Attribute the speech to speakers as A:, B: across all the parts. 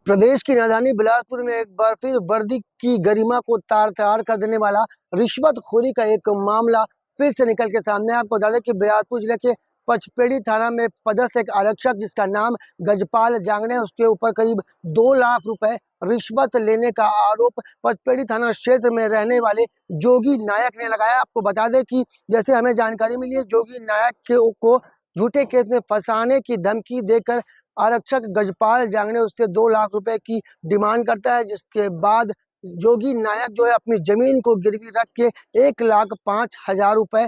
A: प्रदेश की राजधानी बिलासपुर में एक बार फिर वर्दी की गरिमा को तार-तार कर देने वाला रिश्वतखोरी का एक मामला फिर से निकल के सामने आया। आपको बता दें कि बिलासपुर जिले के पचपेड़ी थाना में पदस्थ एक आरक्षक जिसका नाम गजपाल जांगड़े है, उसके ऊपर करीब 2 लाख रुपए रिश्वत लेने का आरोप पचपेड़ी थाना क्षेत्र में रहने वाले जोगी नायक ने लगाया। आपको बता दें कि जैसे हमें जानकारी मिली है, जोगी नायक को झूठे केस में फंसाने की धमकी देकर आरक्षक गजपाल जांगड़े उससे 2 लाख रुपए की डिमांड करता है, जिसके बाद जोगी नायक जो है अपनी जमीन को गिरवी रख के 1,05,000 रुपए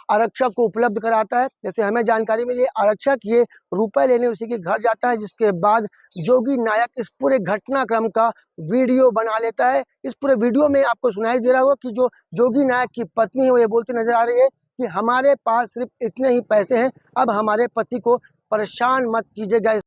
A: आरक्षक को उपलब्ध कराता है। जैसे हमें जानकारी मिली, आरक्षक ये रुपए लेने उसी के घर जाता है, जिसके बाद जोगी नायक इस पूरे घटनाक्रम का वीडियो बना लेता है। इस पूरे वीडियो में आपको सुनाई दे रहा होगा कि जो जोगी नायक की पत्नी है वो ये बोलती नजर आ रही है कि हमारे पास सिर्फ इतने ही पैसे हैं, अब हमारे पति को परेशान मत कीजिएगा।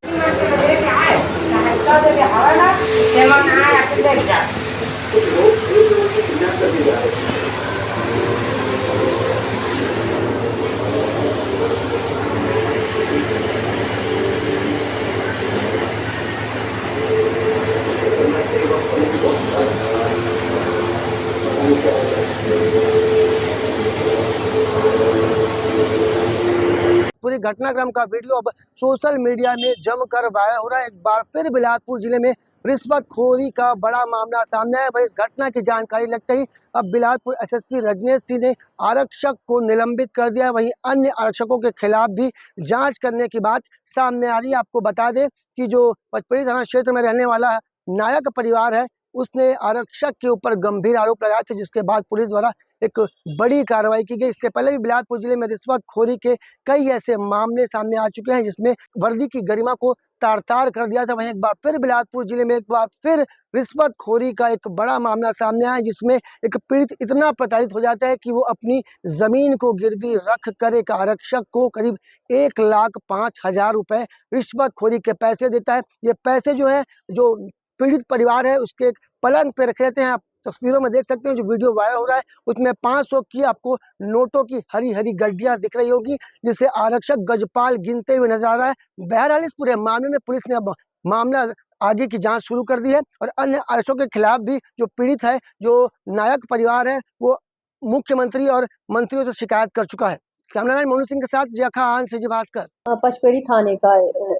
A: पूरी घटनाक्रम का वीडियो अब सोशल मीडिया में जमकर वायरल हो रहा है। एक बार फिर बिलासपुर जिले में रिश्वतखोरी का बड़ा मामला सामने आया। वही इस घटना की जानकारी लगते ही अब बिलासपुर एसएसपी रजनेश सिंह ने आरक्षक को निलंबित कर दिया। वहीं अन्य आरक्षकों के खिलाफ भी जांच करने की बात सामने आ रही है। आपको बता दें कि जो पचपेड़ी थाना क्षेत्र में रहने वाला नायक परिवार है, उसने आरक्षक के ऊपर गंभीर आरोप लगाए थे, जिसके बाद पुलिस द्वारा एक बड़ी कार्रवाई की गई। इसके पहले भी बिलासपुर जिले में रिश्वतखोरी के कई ऐसे मामले सामने आ चुके हैं जिसमें वर्दी की गरिमा को तार-तार कर दिया था। वहीं एक बार फिर बिलासपुर जिले में एक बार फिर रिश्वतखोरी का एक बड़ा मामला सामने आया, जिसमें एक पीड़ित इतना प्रताड़ित हो जाता है कि वो अपनी जमीन को गिरवी रख कर एक आरक्षक को करीब 1,05,000 रुपए रिश्वतखोरी के पैसे देता है। ये पैसे जो है, जो पीड़ित परिवार है उसके पलंग पे रखे रहते हैं। आप तस्वीरों में देख सकते हैं, जो वीडियो वायरल हो रहा है उसमें 500 की आपको नोटों की हरी हरी गड्डियां दिख रही होगी, जिसे आरक्षक गजपाल गिनते हुए नजर आ रहा है। बहरहाल इस पूरे मामले में पुलिस ने अब मामला आगे की जांच शुरू कर दी है और अन्य आरक्षकों के खिलाफ भी जो पीड़ित है, जो नायक परिवार है, वो मुख्यमंत्री और मंत्रियों से शिकायत कर चुका है। कैमरामैन मोनू सिंह के साथ जिया खान, सीजी भास्कर।
B: पचपेड़ी थाने का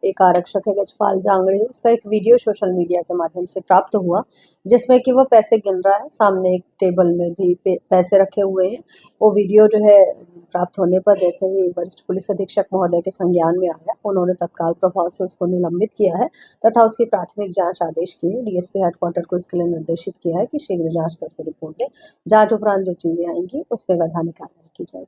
B: एक आरक्षक है गजपाल जांगड़े, उसका एक वीडियो सोशल मीडिया के माध्यम से प्राप्त हुआ, जिसमें कि वो पैसे गिन रहा है। सामने एक टेबल में भी पैसे रखे हुए हैं। वो वीडियो जो है प्राप्त होने पर जैसे ही वरिष्ठ पुलिस अधीक्षक महोदय के संज्ञान में आया, उन्होंने तत्काल प्रभाव से उसको निलंबित किया है तथा उसकी प्राथमिक जाँच आदेश किए। डीएसपी हेडक्वार्टर को इसके लिए निर्देशित किया है कि शीघ्र जाँच करके रिपोर्ट दें। जाँच उपरांत जो चीजें आएंगी उसमें वैधानिक कार्रवाई की जाएगी।